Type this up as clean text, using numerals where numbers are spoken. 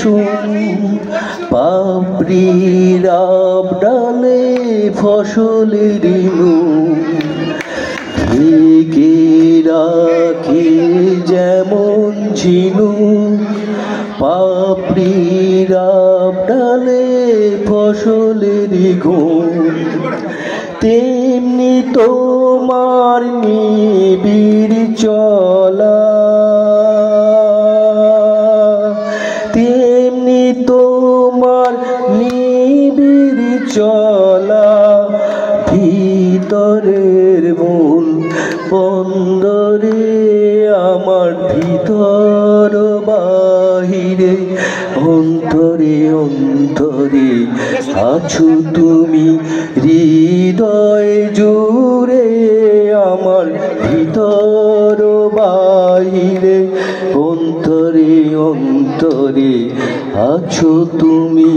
কুসুম পাপড়ির ডালে ফসলের ঢেকে রাখে যেমন ঝিনুক পাপড়ির ডালে ফসলের ঘুম তেমনি তোমার নিবিড় চলা তেমনি তোমার নিবিড় চলা ভিতরের মন বন্দরে আমার ভিতর বাহিরে অন্তরে অন্তরে আছো তুমি হৃদয় জুড়ে আমার ভিতর বাহিরে অন্তরে অন্তরে আছো তুমি।